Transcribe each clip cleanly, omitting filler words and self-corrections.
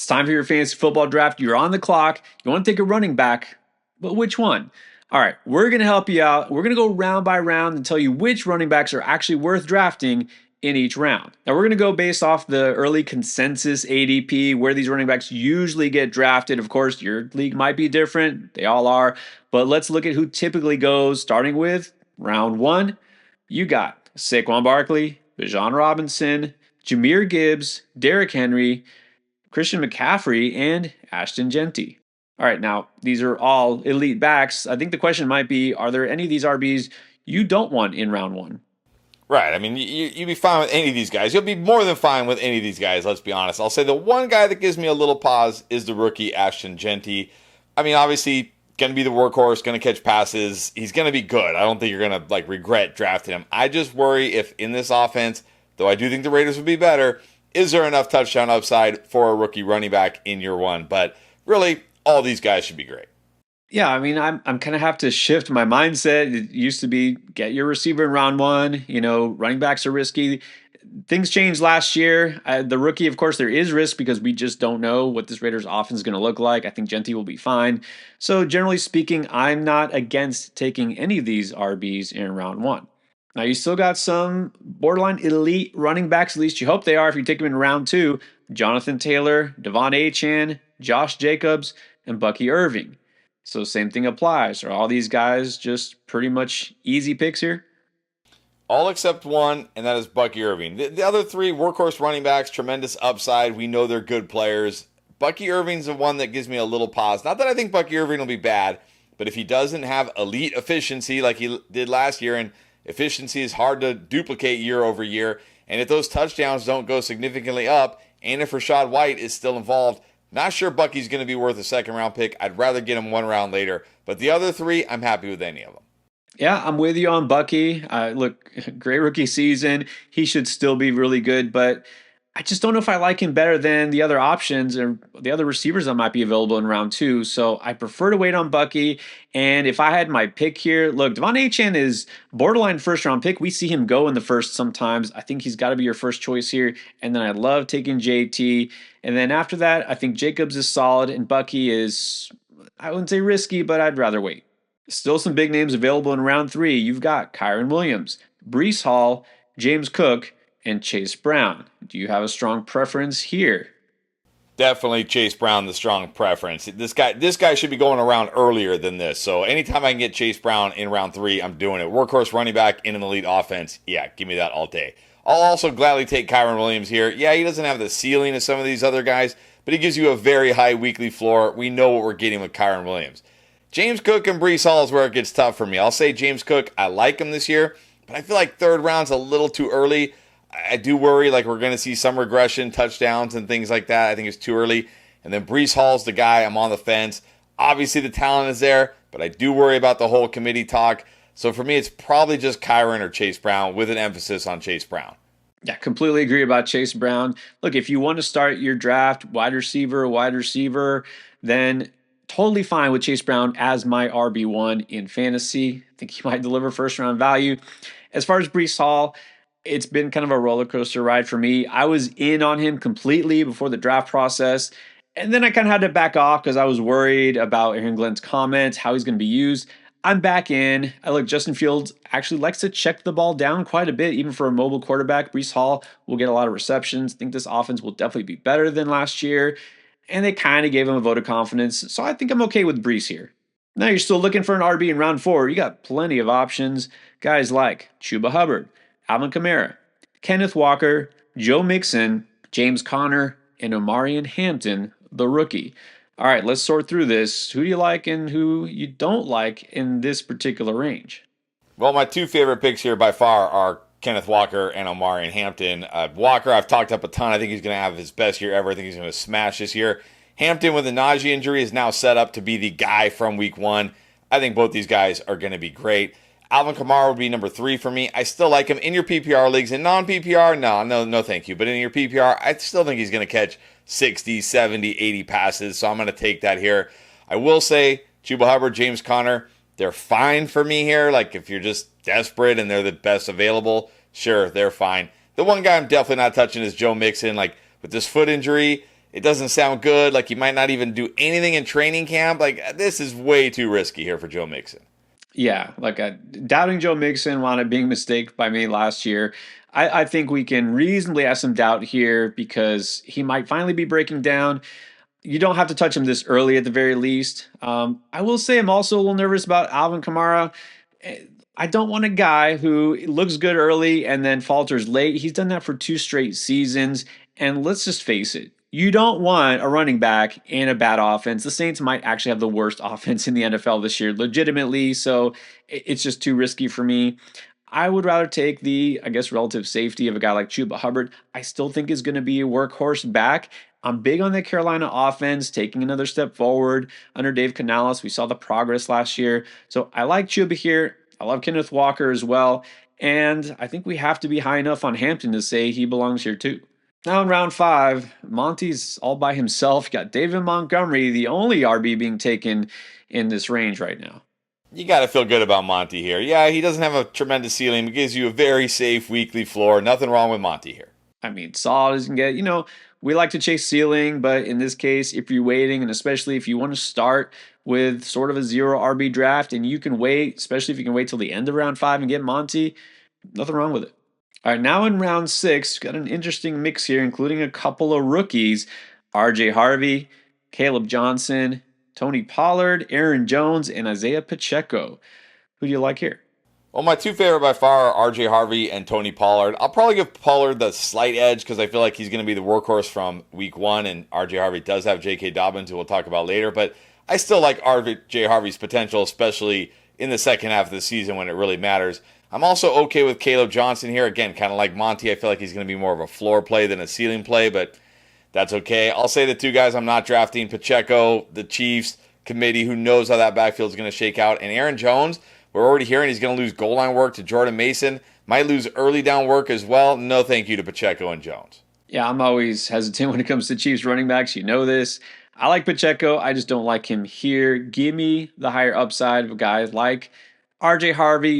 It's time for your fantasy football draft. You're on the clock. You want to take a running back, but which one? All right, we're going to help you out. We're going to go round by round and tell you which running backs are actually worth drafting in each round. Now, we're going to go based off the early consensus ADP, where these running backs usually get drafted. Of course, your league might be different. They all are. But let's look at who typically goes, starting with round one. You got Saquon Barkley, Bijan Robinson, Jahmyr Gibbs, Derrick Henry, Christian McCaffrey, and Ashton Jeanty. All right, now these are all elite backs. I think the question might be, are there any of these RBs you don't want in round one? Right. I mean, you'd be fine with any of these guys. You'll be more than fine with any of these guys, let's be honest. I'll say the one guy that gives me a little pause is the rookie Ashton Jeanty. I mean, obviously, going to be the workhorse, going to catch passes. He's going to be good. I don't think you're going to regret drafting him. I just worry if in this offense, though I do think the Raiders would be better, is there enough touchdown upside for a rookie running back in year one? But really, all these guys should be great. Yeah, I mean, I'm kind of have to shift my mindset. It used to be get your receiver in round one. Running backs are risky. Things changed last year. The rookie, of course, there is risk because we just don't know what this Raiders offense is going to look like. I think Jeanty will be fine. So generally speaking, I'm not against taking any of these RBs in round one. Now, you still got some borderline elite running backs, at least you hope they are if you take them in round two. Jonathan Taylor, Devon Achane, Josh Jacobs, and Bucky Irving. So same thing applies. Are all these guys just pretty much easy picks here? All except one, and that is Bucky Irving. The other three, workhorse running backs, tremendous upside. We know they're good players. Bucky Irving's the one that gives me a little pause. Not that I think Bucky Irving will be bad, but if he doesn't have elite efficiency like he did last year, and efficiency is hard to duplicate year over year, and if those touchdowns don't go significantly up, and if Rachaad White is still involved, not sure Bucky's going to be worth a second-round pick. I'd rather get him one round later. But the other three, I'm happy with any of them. Yeah, I'm with you on Bucky. Look, great rookie season. He should still be really good, but I just don't know if I like him better than the other options or the other receivers that might be available in round two. So I prefer to wait on Bucky. And if I had my pick here, look, Devon Achane is borderline first round pick. We see him go in the first sometimes. I think he's got to be your first choice here. And then I love taking JT. And then after that, I think Jacobs is solid and Bucky is, I wouldn't say risky, but I'd rather wait. Still some big names available in round three. You've got Kyren Williams, Breece Hall, James Cook, and Chase Brown. Do you have a strong preference here? Definitely Chase Brown, the strong preference. This guy should be going around earlier than this. So anytime I can get Chase Brown in round three, I'm doing it. Workhorse running back in an elite offense. Yeah, give me that all day. I'll also gladly take Kyren Williams here. Yeah, he doesn't have the ceiling of some of these other guys, but he gives you a very high weekly floor. We know what we're getting with Kyren Williams. James Cook and Breece Hall is where it gets tough for me. I'll say James Cook, I like him this year, but I feel like third round's a little too early. I do worry we're going to see some regression, touchdowns, and things like that. I think it's too early. And then Breece Hall's the guy. I'm on the fence. Obviously, the talent is there, but I do worry about the whole committee talk. So for me, it's probably just Kyren or Chase Brown with an emphasis on Chase Brown. Yeah, completely agree about Chase Brown. Look, if you want to start your draft wide receiver, then totally fine with Chase Brown as my RB1 in fantasy. I think he might deliver first round value. As far as Breece Hall, it's been kind of a roller coaster ride for me. I was in on him completely before the draft process. And then I kind of had to back off because I was worried about Aaron Glenn's comments, how he's going to be used. I'm back in. Justin Fields actually likes to check the ball down quite a bit, even for a mobile quarterback. Breece Hall will get a lot of receptions. I think this offense will definitely be better than last year. And they kind of gave him a vote of confidence. So I think I'm okay with Breece here. Now you're still looking for an RB in round four. You got plenty of options. Guys like Chuba Hubbard, Alvin Kamara, Kenneth Walker, Joe Mixon, James Conner, and Omarion Hampton, the rookie. All right, let's sort through this. Who do you like and who you don't like in this particular range? Well, my two favorite picks here by far are Kenneth Walker and Omarion Hampton. Walker, I've talked up a ton. I think he's going to have his best year ever. I think he's going to smash this year. Hampton, with a Najee injury, is now set up to be the guy from week one. I think both these guys are going to be great. Alvin Kamara would be number 3 for me. I still like him in your PPR leagues. In non-PPR, no, thank you. But in your PPR, I still think he's going to catch 60, 70, 80 passes. So I'm going to take that here. I will say, Chuba Hubbard, James Conner, they're fine for me here. Like, if you're just desperate and they're the best available, sure, they're fine. The one guy I'm definitely not touching is Joe Mixon. Like, with this foot injury, It doesn't sound good. Like he might not even do anything in training camp. Like this is way too risky here for Joe Mixon. Yeah, like doubting Joe Mixon wound up being a mistake by me last year. I think we can reasonably have some doubt here because he might finally be breaking down. You don't have to touch him this early at the very least. I will say I'm also a little nervous about Alvin Kamara. Eh, I don't want a guy who looks good early and then falters late. He's done that for 2 straight seasons. And let's just face it, you don't want a running back in a bad offense. The Saints might actually have the worst offense in the NFL this year, legitimately. So it's just too risky for me. I would rather take the, I guess, relative safety of a guy like Chuba Hubbard. I still think is going to be a workhorse back. I'm big on the Carolina offense, taking another step forward under Dave Canales. We saw the progress last year. So I like Chuba here. I love Kenneth Walker as well. And I think we have to be high enough on Hampton to say he belongs here too. Now in round 5, Monty's all by himself. Got David Montgomery, the only RB being taken in this range right now. You got to feel good about Monty here. Yeah, he doesn't have a tremendous ceiling. He gives you a very safe weekly floor. Nothing wrong with Monty here. I mean, solid as you can get. We like to chase ceiling, but in this case, if you're waiting, and especially if you want to start with sort of a zero RB draft and you can wait, especially if you can wait till the end of round 5 and get Monty, nothing wrong with it. All right, now in round 6, got an interesting mix here, including a couple of rookies. RJ Harvey, Caleb Johnson, Tony Pollard, Aaron Jones, and Isaiah Pacheco. Who do you like here? Well, my two favorite by far are RJ Harvey and Tony Pollard. I'll probably give Pollard the slight edge because I feel like he's going to be the workhorse from week 1, and RJ Harvey does have J.K. Dobbins, who we'll talk about later. But I still like RJ Harvey's potential, especially in the second half of the season when it really matters. I'm also okay with Caleb Johnson here. Again, kind of like Monty, I feel like he's going to be more of a floor play than a ceiling play, but that's okay. I'll say the two guys I'm not drafting, Pacheco, the Chiefs committee, who knows how that backfield is going to shake out, and Aaron Jones. We're already hearing he's going to lose goal line work to Jordan Mason. Might lose early down work as well. No thank you to Pacheco and Jones. Yeah, I'm always hesitant when it comes to Chiefs running backs. You know this. I like Pacheco. I just don't like him here. Give me the higher upside of guys like RJ Harvey.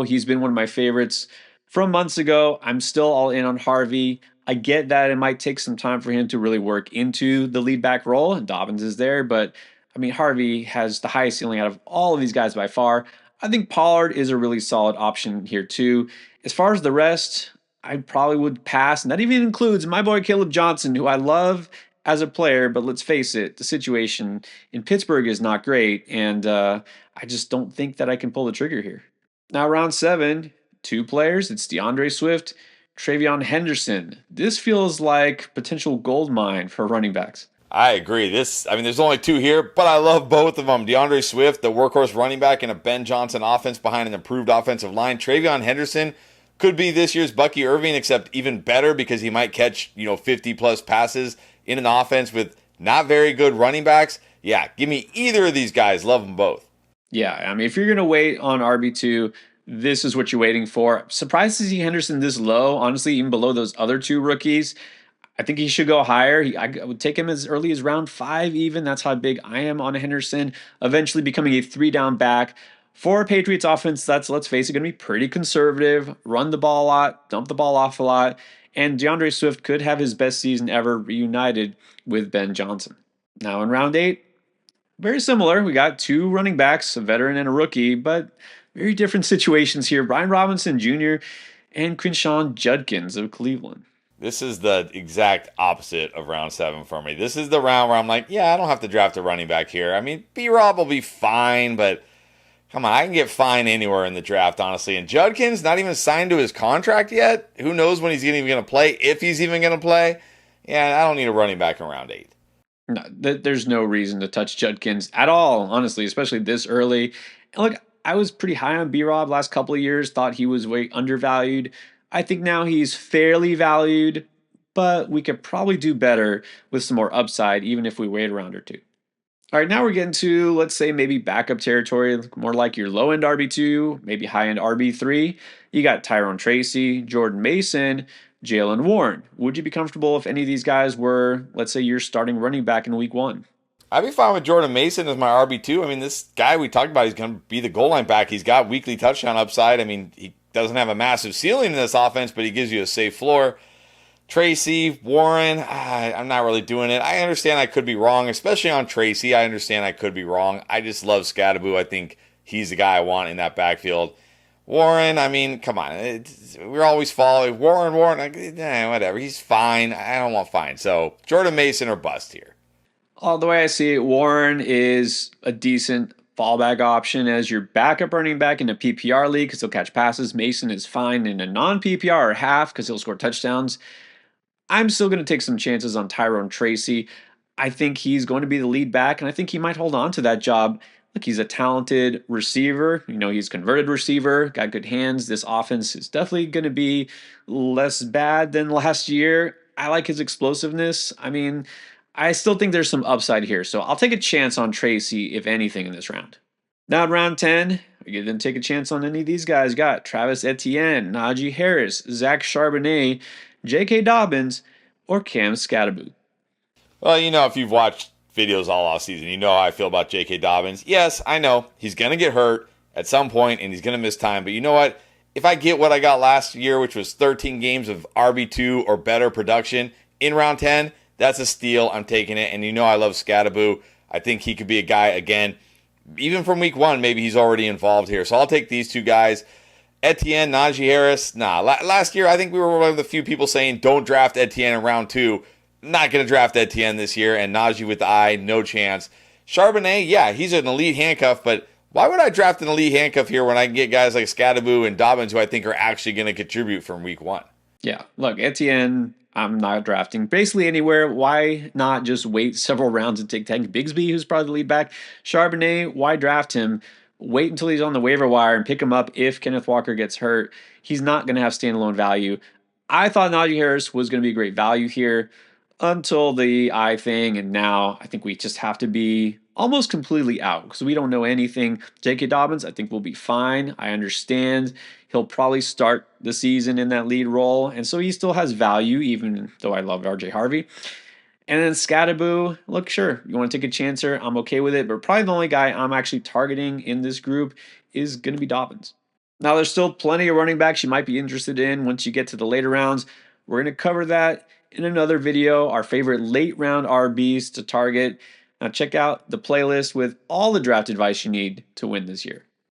He's been one of my favorites from months ago. I'm still all in on Harvey. I get that it might take some time for him to really work into the lead back role, and Dobbins is there. But, I mean, Harvey has the highest ceiling out of all of these guys by far. I think Pollard is a really solid option here too. As far as the rest, I probably would pass. And that even includes my boy Caleb Johnson, who I love as a player, but let's face it, the situation in Pittsburgh is not great. And I just don't think that I can pull the trigger here. Now, round 7, 2 players. It's DeAndre Swift, Travion Henderson. This feels like potential gold mine for running backs. I agree. There's only 2 here, but I love both of them. DeAndre Swift, the workhorse running back in a Ben Johnson offense behind an improved offensive line. Travion Henderson could be this year's Bucky Irving, except even better because he might catch, 50-plus passes in an offense with not very good running backs. Yeah, give me either of these guys. Love them both. Yeah, I mean, if you're going to wait on RB2, this is what you're waiting for. Surprised to see Henderson this low, honestly, even below those other 2 rookies. I think he should go higher. I would take him as early as round 5 even. That's how big I am on Henderson. Eventually becoming a 3-down back. For a Patriots offense that's, let's face it, going to be pretty conservative. Run the ball a lot, dump the ball off a lot. And DeAndre Swift could have his best season ever reunited with Ben Johnson. Now in round 8, very similar. We got 2 running backs, a veteran and a rookie, but very different situations here. Brian Robinson Jr. and Quinshawn Judkins of Cleveland. This is the exact opposite of round 7 for me. This is the round where I'm like, yeah, I don't have to draft a running back here. I mean, B-Rob will be fine, but come on, I can get fine anywhere in the draft, honestly. And Judkins, not even signed to his contract yet. Who knows when he's even going to play, if he's even going to play. Yeah, I don't need a running back in round 8. No, there's no reason to touch Judkins at all, honestly, especially this early. And look, I was pretty high on B-Rob last couple of years, thought he was way undervalued. I think now he's fairly valued, but we could probably do better with some more upside, even if we wait a round or 2. All right, now we're getting to, let's say, maybe backup territory, more like your low-end RB2, maybe high-end RB3. You got Tyrone Tracy, Jordan Mason, Jaylen Warren. Would you be comfortable if any of these guys were, let's say, your starting running back in week 1? I'd be fine with Jordan Mason as my RB2. I mean, this guy we talked about, he's going to be the goal line back. He's got weekly touchdown upside. I mean, he doesn't have a massive ceiling in this offense, but he gives you a safe floor. Tracy, Warren, I'm not really doing it. I understand I could be wrong, especially on Tracy. I understand I could be wrong. I just love Scattaboo. I think he's the guy I want in that backfield. Warren, I mean, come on. We're always following Warren, whatever. He's fine. I don't want fine. So Jordan Mason or bust here. All the way I see it, Warren is a decent fallback option as your backup running back in a PPR league because he'll catch passes. Mason is fine in a non PPR or half because he'll score touchdowns. I'm still going to take some chances on Tyrone Tracy. I think he's going to be the lead back, and I think he might hold on to that job. Look, he's a talented receiver. He's converted receiver, got good hands. This offense is definitely going to be less bad than last year. I like his explosiveness. I mean, I still think there's some upside here, so I'll take a chance on Tracy, if anything, in this round. Now, in round 10, you didn't take a chance on any of these guys. Got Travis Etienne, Najee Harris, Zach Charbonnet, J.K. Dobbins, or Cam Scatterboot. Well, if you've watched videos all off season, you know how I feel about J.K. Dobbins. Yes, I know he's going to get hurt at some point and he's going to miss time. But you know what? If I get what I got last year, which was 13 games of RB2 or better production in round 10, that's a steal. I'm taking it. And I love Scattaboo. I think he could be a guy, again, even from week 1, maybe he's already involved here. So I'll take these two guys. Etienne, Najee Harris, last year I think we were one of the few people saying don't draft Etienne in round 2. Not going to draft Etienne this year, and Najee with the eye, no chance. Charbonnet, yeah, he's an elite handcuff, but why would I draft an elite handcuff here when I can get guys like Scattaboo and Dobbins who I think are actually going to contribute from week 1? Yeah, look, Etienne, I'm not drafting basically anywhere. Why not just wait several rounds and take Tank Bigsby, who's probably the lead back? Charbonnet, why draft him? Wait until he's on the waiver wire and pick him up if Kenneth Walker gets hurt. He's not going to have standalone value. I thought Najee Harris was going to be great value here until the eye thing, and now I think we just have to be almost completely out because we don't know anything. J.K. Dobbins, I think, will be fine. I understand he'll probably start the season in that lead role, and so he still has value, even though I love R.J. Harvey. And then Scattaboo, look, sure, you want to take a chancer, I'm okay with it, but probably the only guy I'm actually targeting in this group is going to be Dobbins. Now, there's still plenty of running backs you might be interested in once you get to the later rounds. We're going to cover that in another video, our favorite late round RBs to target. Now, check out the playlist with all the draft advice you need to win this year.